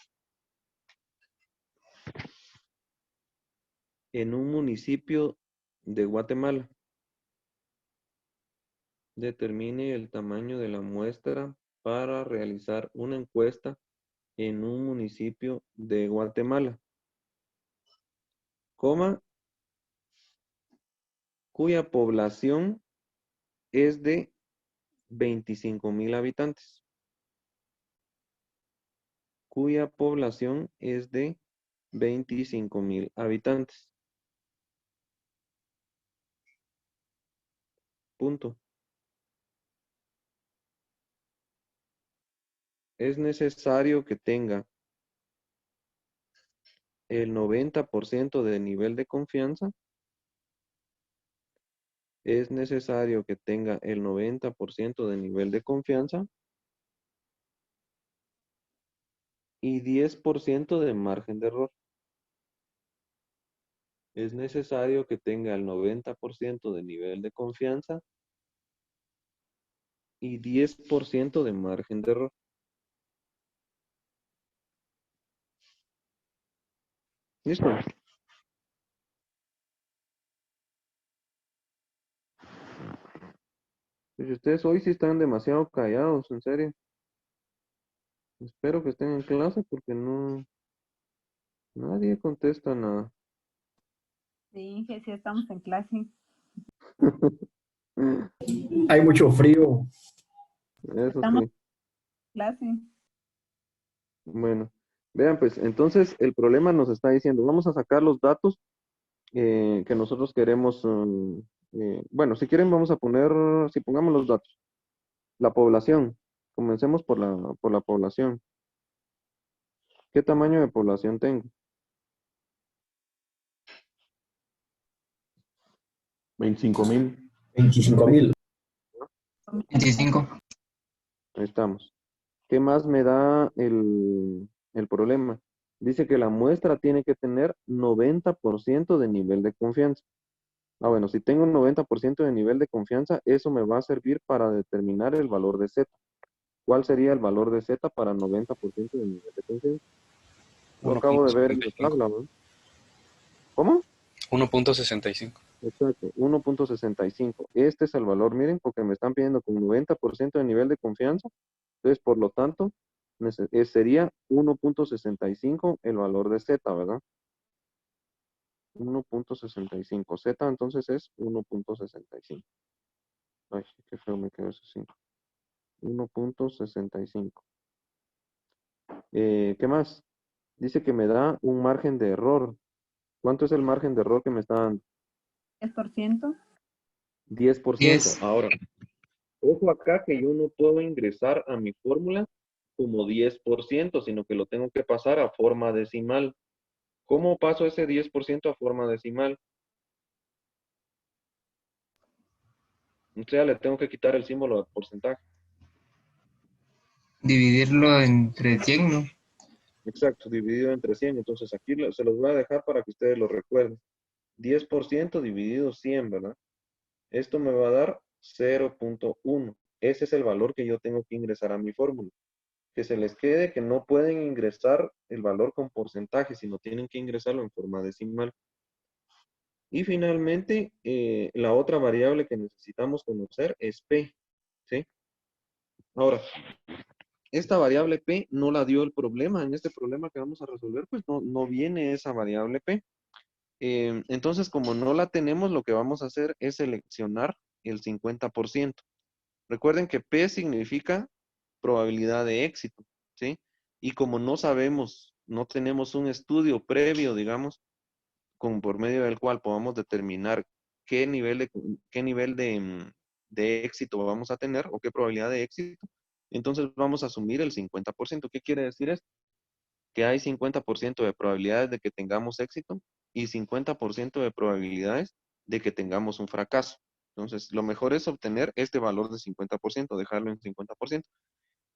en un municipio de Guatemala. Determine el tamaño de la muestra para realizar una encuesta en un municipio de Guatemala, coma, cuya población es de 25,000 habitantes. Cuya población es de 25,000 habitantes. Punto. Es necesario que tenga el 90% de nivel de confianza. Es necesario que tenga el 90% de nivel de confianza y 10% de margen de error. Es necesario que tenga el 90% de nivel de confianza y 10% de margen de error. ¿Listo? Pues ustedes hoy sí están demasiado callados, en serio. Espero que estén en clase porque nadie contesta nada. Sí, Inge, sí estamos en clase. Hay mucho frío. Eso Estamos sí. en clase. Bueno, vean pues, entonces el problema nos está diciendo, vamos a sacar los datos que nosotros queremos. Bueno, si quieren vamos a poner, si pongamos los datos. La población. Comencemos por la población. ¿Qué tamaño de población tengo? 25,000. 25,000. 25. Ahí estamos. ¿Qué más me da el problema? Dice que la muestra tiene que tener 90% de nivel de confianza. Ah, bueno, si tengo un 90% de nivel de confianza, eso me va a servir para determinar el valor de Z. ¿Cuál sería el valor de Z para 90% de nivel de confianza? Lo acabo de ver en la 1.65. tabla, ¿no? ¿Cómo? 1.65. Exacto, 1.65. Este es el valor, miren, porque me están pidiendo con 90% de nivel de confianza. Entonces, por lo tanto, sería 1.65 el valor de Z, ¿verdad? 1.65. Z entonces es 1.65. Ay, qué feo me quedó ese 5. 1.65. ¿Qué más? Dice que me da un margen de error. ¿Cuánto es el margen de error que me está dando? 10%. 10%. 10. Ahora, ojo acá que yo no puedo ingresar a mi fórmula como 10%, sino que lo tengo que pasar a forma decimal. ¿Cómo paso ese 10% a forma decimal? O sea, le tengo que quitar el símbolo de porcentaje. Dividirlo entre 100, ¿no? Exacto, dividido entre 100. Entonces aquí se los voy a dejar para que ustedes lo recuerden. 10% dividido 100, ¿verdad? Esto me va a dar 0.1. Ese es el valor que yo tengo que ingresar a mi fórmula. Que se les quede que no pueden ingresar el valor con porcentaje, sino tienen que ingresarlo en forma decimal. Y finalmente, la otra variable que necesitamos conocer es P, ¿sí? Ahora, esta variable P no la dio el problema. En este problema que vamos a resolver, pues no viene esa variable P. Entonces, como no la tenemos, lo que vamos a hacer es seleccionar el 50%. Recuerden que P significa probabilidad de éxito, ¿sí? Y como no sabemos, no tenemos un estudio previo, digamos, por medio del cual podamos determinar qué nivel de éxito vamos a tener o qué probabilidad de éxito, entonces vamos a asumir el 50%. ¿Qué quiere decir esto? Que hay 50% de probabilidades de que tengamos éxito y 50% de probabilidades de que tengamos un fracaso. Entonces, lo mejor es obtener este valor de 50%, dejarlo en 50%.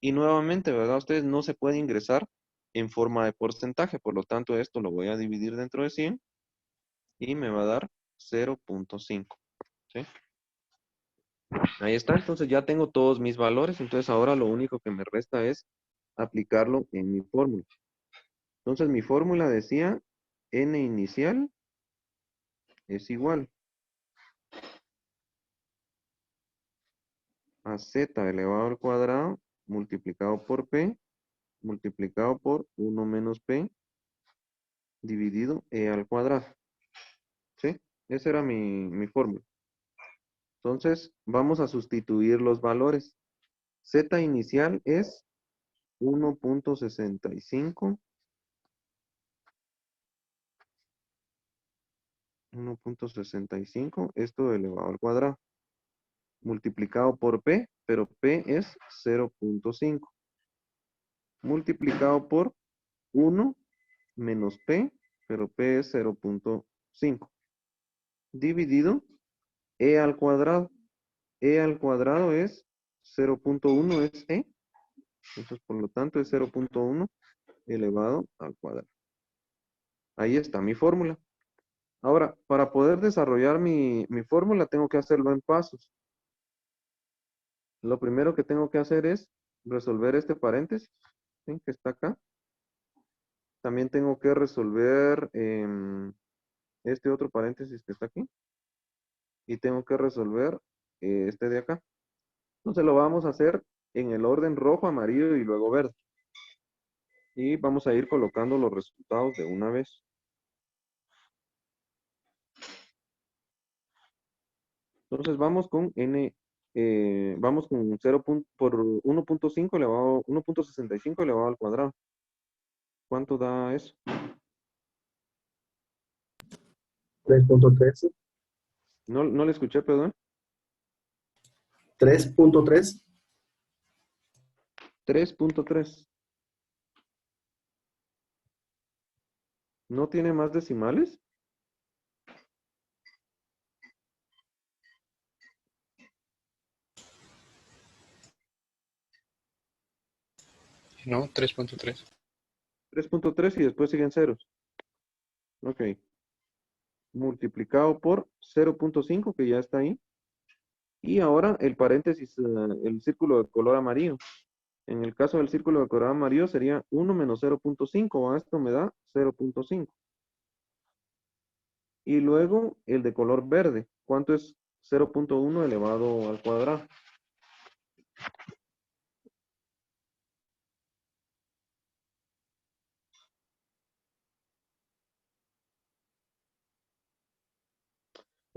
Y nuevamente, ¿verdad? Ustedes no se puede ingresar en forma de porcentaje, por lo tanto, esto lo voy a dividir dentro de 100 y me va a dar 0.5, ¿sí? Ahí está, entonces ya tengo todos mis valores, entonces ahora lo único que me resta es aplicarlo en mi fórmula. Entonces mi fórmula decía n inicial es igual a z elevado al cuadrado multiplicado por p multiplicado por 1 menos p dividido e al cuadrado. ¿Sí? Esa era mi fórmula. Entonces vamos a sustituir los valores. Z inicial es 1.65. 1.65, esto elevado al cuadrado, multiplicado por P, pero P es 0.5, multiplicado por 1 menos P, pero P es 0.5, dividido E al cuadrado. E al cuadrado es 0.1, es E, entonces por lo tanto es 0.1 elevado al cuadrado. Ahí está mi fórmula. Ahora, para poder desarrollar mi fórmula, tengo que hacerlo en pasos. Lo primero que tengo que hacer es resolver este paréntesis, ¿sí? Que está acá. También tengo que resolver este otro paréntesis que está aquí. Y tengo que resolver este de acá. Entonces lo vamos a hacer en el orden rojo, amarillo y luego verde. Y vamos a ir colocando los resultados de una vez. Entonces vamos con vamos con 0 por 1.5 elevado, 1.65 elevado al cuadrado. ¿Cuánto da eso? 3.3. No le escuché, perdón. 3.3. 3.3. ¿No tiene más decimales? No, 3.3. 3.3 y después siguen ceros. Ok. Multiplicado por 0.5, que ya está ahí. Y ahora el paréntesis, el círculo de color amarillo. En el caso del círculo de color amarillo sería 1 menos 0.5. Esto me da 0.5. Y luego el de color verde. ¿Cuánto es 0.1 elevado al cuadrado?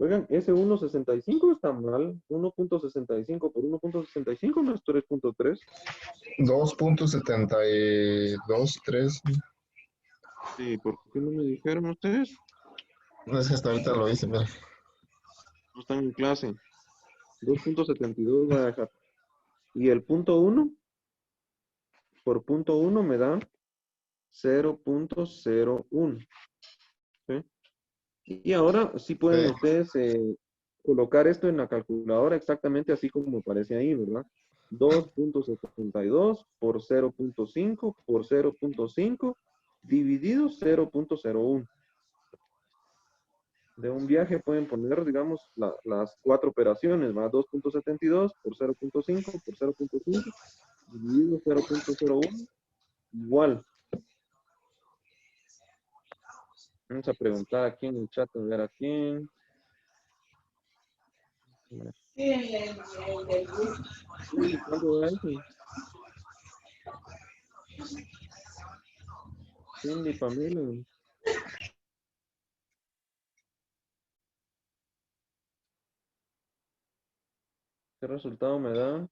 Oigan, ese 1.65 está mal. 1.65 por 1.65 no es 3.3. 2.723. Sí, ¿por qué no me dijeron ustedes? No es que hasta ahorita lo hice, mira. No están en clase. 2.72 voy a dejar. Y el punto 1 por punto 1 me da 0.01. ¿Sí? Y ahora sí pueden Sí. ustedes colocar esto en la calculadora exactamente así como aparece ahí, ¿verdad? 2.72 por 0.5 por 0.5 dividido 0.01. De un viaje pueden poner, digamos, las 4 operaciones, ¿va? 2.72 por 0.5 por 0.5 dividido 0.01 igual. Vamos a preguntar aquí en el chat, a ver a quién. Uy, ¿cuánto da eso? Cindy, Pamela. ¿Qué resultado me da?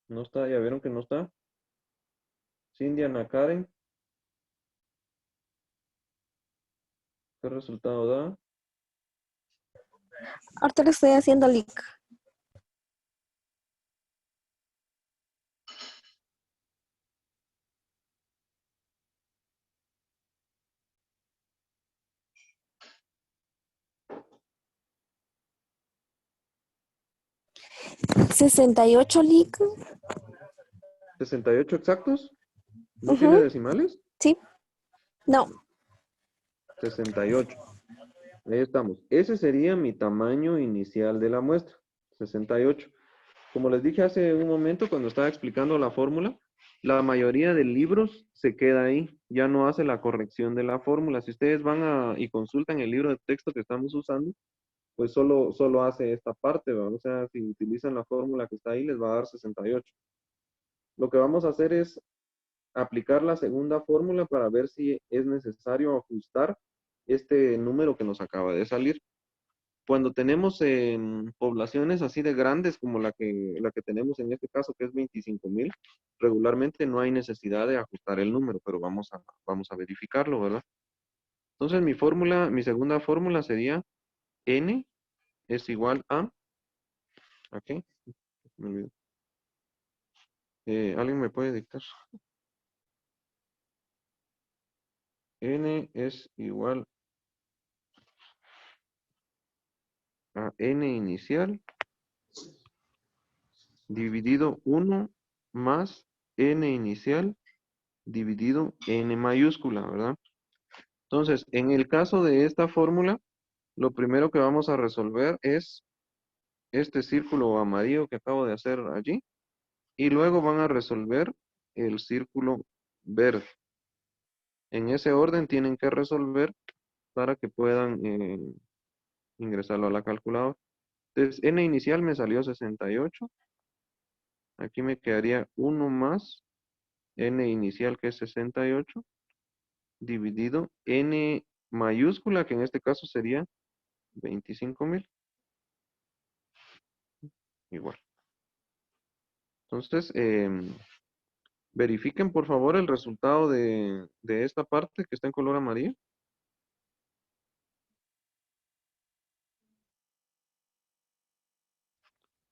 No está, ya vieron que no está. Cindy, Ana Karen. ¿Qué resultado da? Ahorita le estoy haciendo link. ¿68 link? 68 exactos. ¿No tiene decimales? Sí. No. 68. Ahí estamos. Ese sería mi tamaño inicial de la muestra. 68. Como les dije hace un momento cuando estaba explicando la fórmula, la mayoría de libros se queda ahí. Ya no hace la corrección de la fórmula. Si ustedes van y consultan el libro de texto que estamos usando, pues solo hace esta parte, ¿verdad? O sea, si utilizan la fórmula que está ahí, les va a dar 68. Lo que vamos a hacer es aplicar la segunda fórmula para ver si es necesario ajustar este número que nos acaba de salir. Cuando tenemos poblaciones así de grandes como la que tenemos en este caso, que es 25,000, regularmente no hay necesidad de ajustar el número, pero vamos a verificarlo, ¿verdad? Entonces mi segunda fórmula sería n es igual a, ¿ok? Me olvidó. ¿Alguien me puede dictar? N es igual a n inicial dividido 1 más n inicial dividido n mayúscula, ¿verdad? Entonces, en el caso de esta fórmula, lo primero que vamos a resolver es este círculo amarillo que acabo de hacer allí y luego van a resolver el círculo verde. En ese orden tienen que resolver para que puedan ingresarlo a la calculadora. Entonces, n inicial me salió 68. Aquí me quedaría 1 más n inicial, que es 68, dividido n mayúscula, que en este caso sería 25,000. Igual. Entonces, verifiquen por favor el resultado de esta parte que está en color amarillo.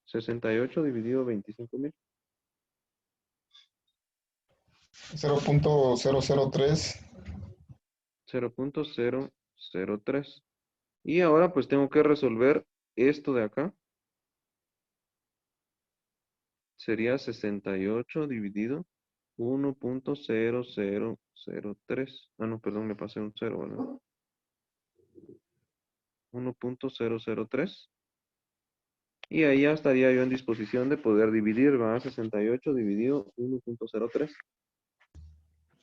68 dividido 25,000. 0.003. 0.003. Y ahora pues tengo que resolver esto de acá. Sería 68 dividido 1.0003. Ah, no, perdón, me pasé un 0, ¿verdad? 1.003. Y ahí ya estaría yo en disposición de poder dividir, ¿verdad? 68 dividido 1.03.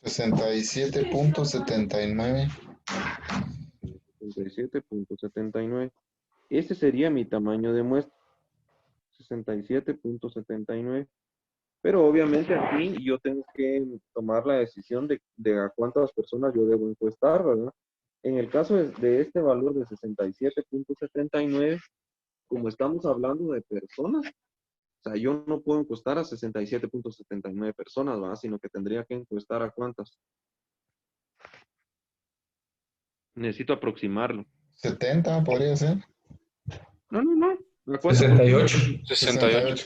67.79. 67.79. Este sería mi tamaño de muestra. 67.79. Pero obviamente aquí yo tengo que tomar la decisión de a cuántas personas yo debo encuestar, ¿verdad? En el caso de este valor de 67.79, como estamos hablando de personas, o sea, yo no puedo encuestar a 67.79 personas, ¿verdad? Sino que tendría que encuestar a cuántas. Necesito aproximarlo. 70 podría ser. No. ¿A cuántas 68. 68.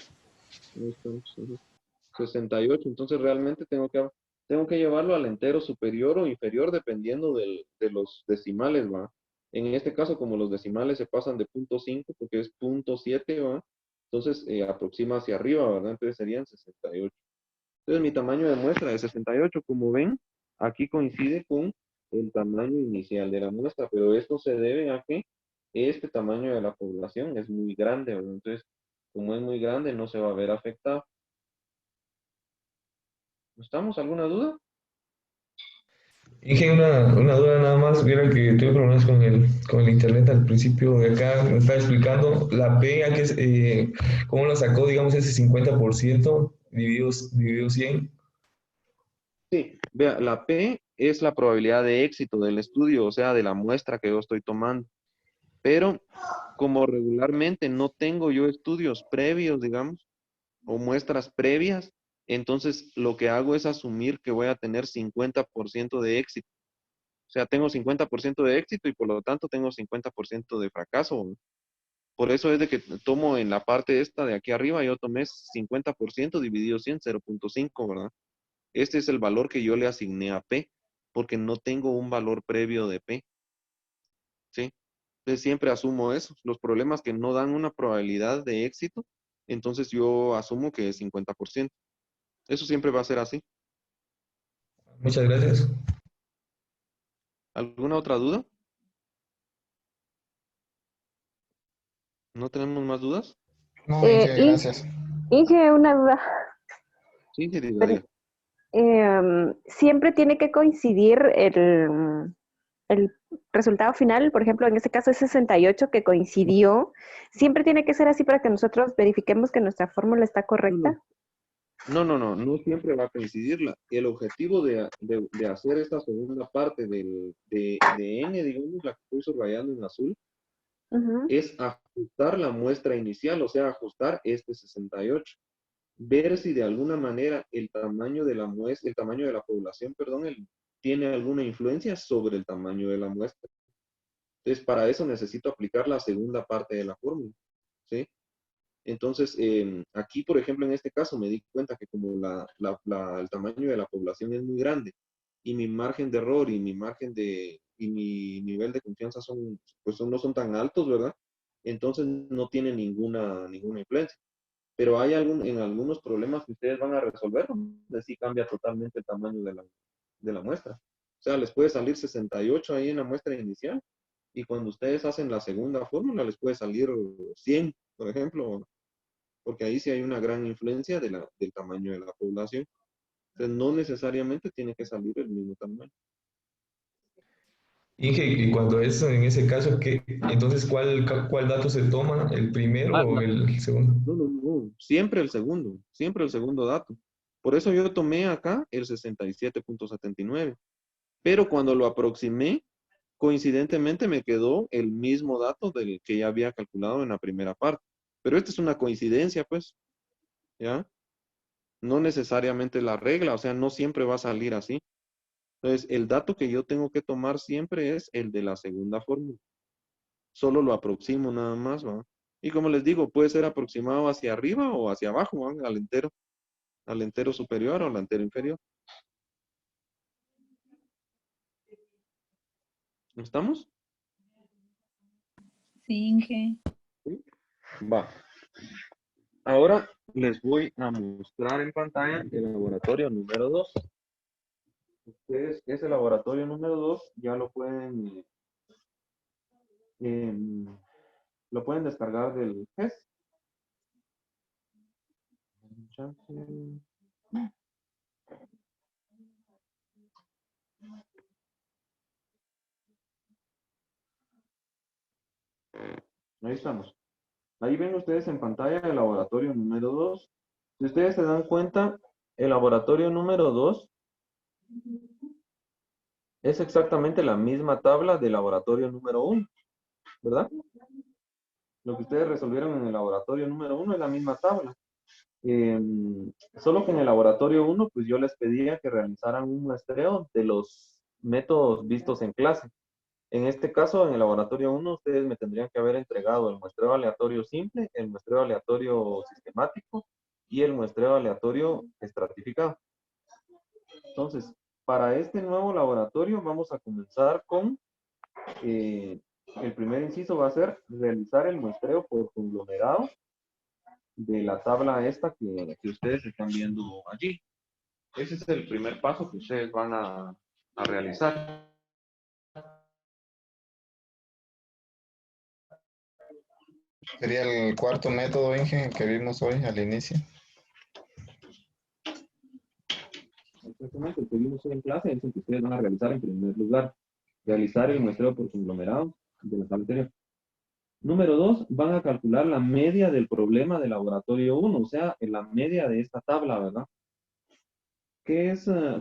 68, entonces realmente tengo que llevarlo al entero superior o inferior dependiendo de los decimales, ¿va? En este caso, como los decimales se pasan de 0.5 porque es 0.7, ¿va? Entonces aproxima hacia arriba, ¿verdad? Entonces serían 68. Entonces mi tamaño de muestra es 68, como ven, aquí coincide con el tamaño inicial de la muestra, pero esto se debe a que este tamaño de la población es muy grande, ¿verdad? Entonces, como es muy grande, no se va a ver afectado. ¿Estamos? ¿Alguna duda? Dije una duda nada más, vieron que tuve problemas con el internet al principio de acá, me estaba explicando la P, ¿a qué ¿cómo lo sacó, digamos, ese 50% dividido 100? Sí, vea, la P es la probabilidad de éxito del estudio, o sea, de la muestra que yo estoy tomando. Pero como regularmente no tengo yo estudios previos, digamos, o muestras previas, entonces lo que hago es asumir que voy a tener 50% de éxito. O sea, tengo 50% de éxito y por lo tanto tengo 50% de fracaso. Por eso es de que tomo en la parte esta de aquí arriba, yo tomé 50% dividido 100, 0.5, ¿verdad? Este es el valor que yo le asigné a P, porque no tengo un valor previo de P, ¿sí? Entonces siempre asumo eso. Los problemas que no dan una probabilidad de éxito, entonces yo asumo que es 50%. Eso siempre va a ser así. Muchas gracias. ¿Alguna otra duda? ¿No tenemos más dudas? No, Inge, gracias. Inge, una duda. Sí, sí, diga. Siempre tiene que coincidir el resultado final, por ejemplo, en este caso es 68 que coincidió. ¿Siempre tiene que ser así para que nosotros verifiquemos que nuestra fórmula está correcta? No siempre va a coincidirla. El objetivo de hacer esta segunda parte de N, digamos, la que estoy subrayando en azul, es ajustar la muestra inicial, o sea, ajustar este 68. Ver si de alguna manera el tamaño de la muestra, el tamaño de la población, perdón, tiene alguna influencia sobre el tamaño de la muestra. Entonces, para eso necesito aplicar la segunda parte de la fórmula, ¿sí? Entonces, aquí, por ejemplo, en este caso, me di cuenta que como el tamaño de la población es muy grande y mi margen de error y mi nivel de confianza no son tan altos, ¿verdad? Entonces, no tiene ninguna influencia. Pero hay en algunos problemas que ustedes van a resolver, donde sí cambia totalmente el tamaño de la muestra. O sea, les puede salir 68 ahí en la muestra inicial Y cuando ustedes hacen la segunda fórmula, les puede salir 100, por ejemplo, porque ahí sí hay una gran influencia del tamaño de la población. Entonces, no necesariamente tiene que salir el mismo tamaño. Inge, y cuando es en ese caso, entonces, ¿cuál dato se toma? ¿El primero o el segundo? No. Siempre el segundo dato. Por eso yo tomé acá el 67.79. Pero cuando lo aproximé, coincidentemente me quedó el mismo dato del que ya había calculado en la primera parte. Pero esta es una coincidencia, pues, ¿ya? No necesariamente la regla, o sea, no siempre va a salir así. Entonces, el dato que yo tengo que tomar siempre es el de la segunda fórmula. Solo lo aproximo nada más, ¿va? Y como les digo, puede ser aproximado hacia arriba o hacia abajo, ¿va? Al entero superior o al entero inferior. ¿Estamos? Sí, Inge. ¿Sí? Va. Ahora les voy a mostrar en pantalla el laboratorio número 2. Ustedes ese laboratorio número 2 ya lo pueden descargar del GES. Ahí estamos. Ahí ven ustedes en pantalla el laboratorio número 2. Si ustedes se dan cuenta, el laboratorio número 2 es exactamente la misma tabla del laboratorio número 1, ¿verdad? Lo que ustedes resolvieron en el laboratorio número 1 es la misma tabla. Solo que en el laboratorio 1, pues yo les pedía que realizaran un muestreo de los métodos vistos en clase. En este caso, en el laboratorio 1, ustedes me tendrían que haber entregado el muestreo aleatorio simple, el muestreo aleatorio sistemático y el muestreo aleatorio estratificado. Entonces, para este nuevo laboratorio vamos a comenzar con, el primer inciso va a ser realizar el muestreo por conglomerado de la tabla esta que ustedes están viendo allí. Ese es el primer paso que ustedes van a realizar. Sería el cuarto método, Inge, que vimos hoy al inicio. Exactamente, el que vimos hoy en clase es el que ustedes van a realizar en primer lugar. Realizar el muestreo por conglomerado de la tabla anterior. Número 2, van a calcular la media del problema del laboratorio 1, o sea, en la media de esta tabla, ¿verdad?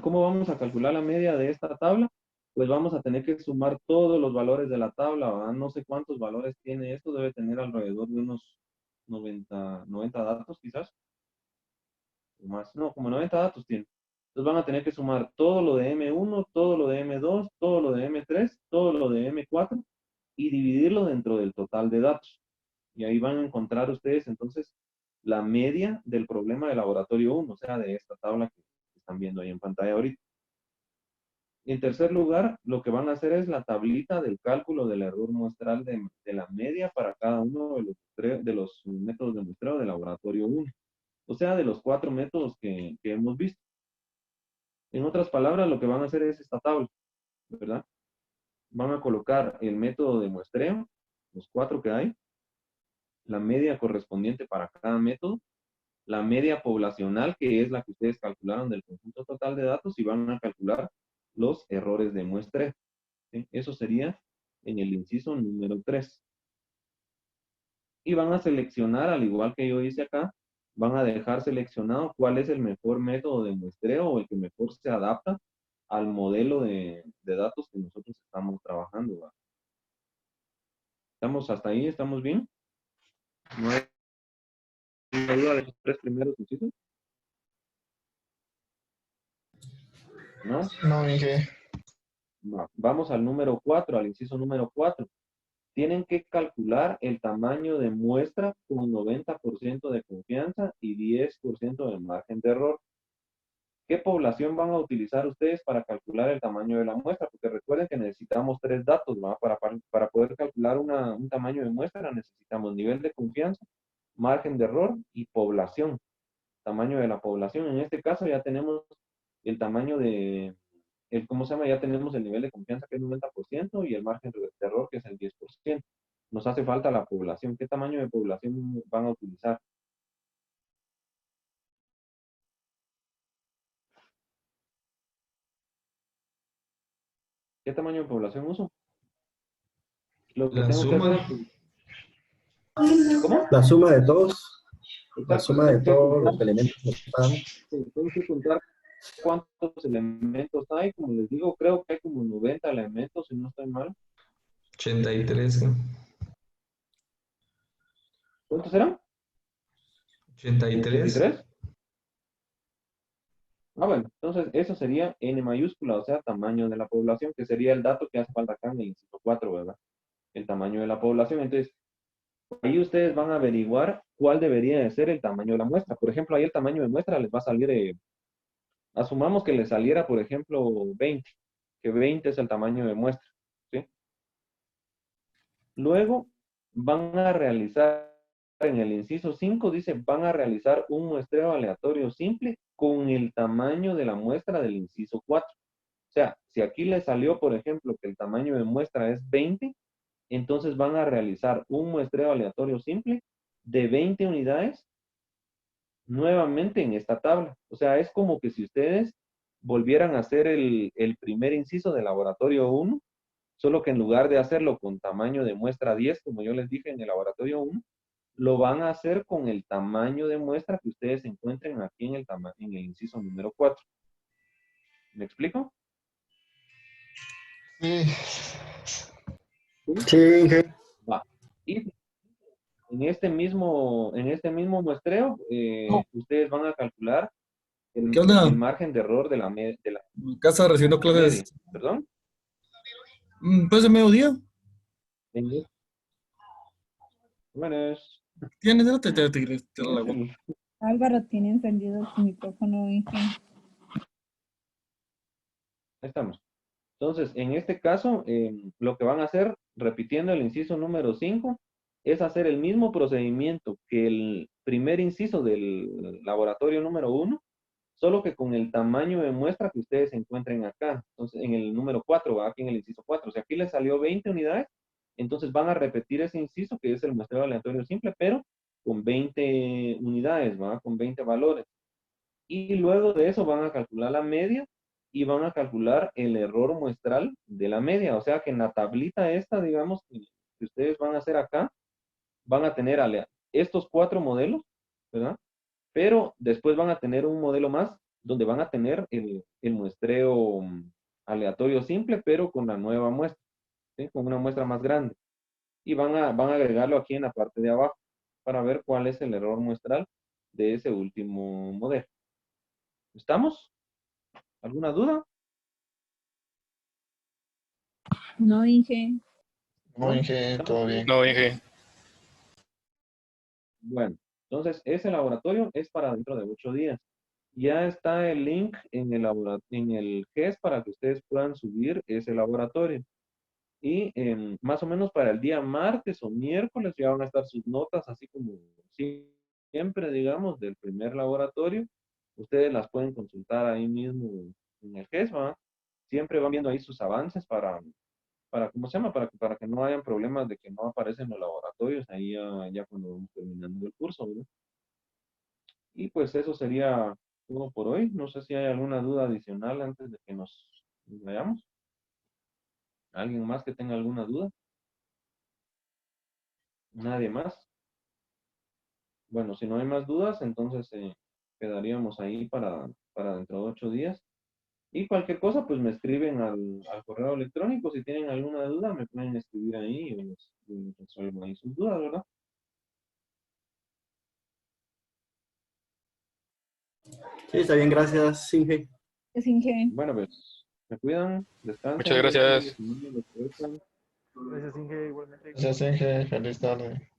¿Cómo vamos a calcular la media de esta tabla? Pues vamos a tener que sumar todos los valores de la tabla, ¿verdad? No sé cuántos valores tiene esto, debe tener alrededor de unos 90 datos quizás. O más, no, como 90 datos tiene. Entonces van a tener que sumar todo lo de M1, todo lo de M2, todo lo de M3, todo lo de M4 y dividirlo dentro del total de datos. Y ahí van a encontrar ustedes entonces la media del problema de laboratorio 1, o sea, de esta tabla que están viendo ahí en pantalla ahorita. En tercer lugar, lo que van a hacer es la tablita del cálculo del error muestral de la media para cada uno de los métodos de muestreo de laboratorio 1. O sea, de los 4 métodos que hemos visto. En otras palabras, lo que van a hacer es esta tabla, ¿verdad? Van a colocar el método de muestreo, los 4 que hay, la media correspondiente para cada método, la media poblacional, que es la que ustedes calcularon del conjunto total de datos, y van a calcular los errores de muestreo. ¿Sí? Eso sería en el inciso número 3. Y van a seleccionar, al igual que yo hice acá, van a dejar seleccionado cuál es el mejor método de muestreo o el que mejor se adapta al modelo de datos que nosotros estamos trabajando, ¿verdad? ¿Estamos hasta ahí? ¿Estamos bien? ¿No hay duda de los 3 primeros incisos? ¿No? No, Inge. Vamos al número 4, al inciso número 4. Tienen que calcular el tamaño de muestra con 90% de confianza y 10% de margen de error. ¿Qué población van a utilizar ustedes para calcular el tamaño de la muestra? Porque recuerden que necesitamos 3 datos, ¿va? Para poder calcular un tamaño de muestra necesitamos nivel de confianza, margen de error y población. Tamaño de la población. En este caso ya tenemos el tamaño de ¿cómo se llama? Ya tenemos el nivel de confianza que es 90% y el margen de error que es el 10%. Nos hace falta la población. ¿Qué tamaño de población van a utilizar? ¿Qué tamaño de población uso? Lo que La tengo que suma. hacer es... ¿Cómo? La suma de todos, la Exacto, suma de tengo que todos contar, los elementos que están. sí, tengo que contar cuántos elementos hay. Como les digo, creo que hay como 90 elementos, si no estoy mal. 83. ¿Cuántos eran? 83. 83. Bueno, entonces eso sería N mayúscula, o sea, tamaño de la población, que sería el dato que hace falta acá en el inciso 4, ¿verdad? El tamaño de la población. Entonces, ahí ustedes van a averiguar cuál debería de ser el tamaño de la muestra. Por ejemplo, ahí el tamaño de muestra les va a salir, asumamos que les saliera, por ejemplo, 20, que 20 es el tamaño de muestra, ¿sí? Luego van a realizar, en el inciso 5 dice, van a realizar un muestreo aleatorio simple con el tamaño de la muestra del inciso 4. O sea, si aquí les salió, por ejemplo, que el tamaño de muestra es 20, entonces van a realizar un muestreo aleatorio simple de 20 unidades nuevamente en esta tabla. O sea, es como que si ustedes volvieran a hacer el primer inciso del laboratorio 1, solo que en lugar de hacerlo con tamaño de muestra 10, como yo les dije en el laboratorio 1, lo van a hacer con el tamaño de muestra que ustedes encuentren aquí en el inciso número 4. ¿Me explico? Sí. Sí, Inge. Va. Y en este mismo muestreo, ustedes van a calcular ¿Qué onda? el margen de error de la media. Mi casa recibiendo clases. ¿Perdón? Pues de mediodía. Buenas. ¿Tienes? No te la hago. Álvaro tiene encendido su micrófono, Inge. Ahí estamos. Entonces, en este caso, lo que van a hacer, repitiendo el inciso número 5, es hacer el mismo procedimiento que el primer inciso del laboratorio número 1, solo que con el tamaño de muestra que ustedes encuentren acá. Entonces, en el número 4, aquí en el inciso 4. O sea, aquí les salió 20 unidades, entonces van a repetir ese inciso, que es el muestreo aleatorio simple, pero con 20 unidades, ¿va? Con 20 valores. Y luego de eso van a calcular la media y van a calcular el error muestral de la media. O sea que en la tablita esta, digamos, que ustedes van a hacer acá, van a tener estos 4 modelos, ¿verdad? Pero después van a tener un modelo más donde van a tener el muestreo aleatorio simple, pero con la nueva muestra, ¿sí? Con una muestra más grande. Y van a agregarlo aquí en la parte de abajo para ver cuál es el error muestral de ese último modelo. ¿Estamos? ¿Alguna duda? No, Inge. No, Inge, todo bien. No, Inge. Bueno, entonces ese laboratorio es para dentro de 8 días. Ya está el link en el GES para que ustedes puedan subir ese laboratorio. Y más o menos para el día martes o miércoles ya van a estar sus notas, así como siempre, digamos, del primer laboratorio. Ustedes las pueden consultar ahí mismo en el GES, ¿va? Siempre van viendo ahí sus avances para ¿cómo se llama? Para que no hayan problemas de que no aparecen los laboratorios ahí ya cuando vamos terminando el curso, ¿verdad? Y pues eso sería todo por hoy. No sé si hay alguna duda adicional antes de que nos vayamos. ¿Alguien más que tenga alguna duda? ¿Nadie más? Bueno, si no hay más dudas, entonces quedaríamos ahí para dentro de 8 días. Y cualquier cosa, pues me escriben al correo electrónico. Si tienen alguna duda, me pueden escribir ahí y les resuelvo ahí sus dudas, ¿verdad? Sí, está bien, gracias, Inge. Es Inge. Bueno, pues, se cuidan, descansen. Muchas gracias. Descansen. Gracias, Inge, igualmente. Gracias, Inge. Feliz tarde.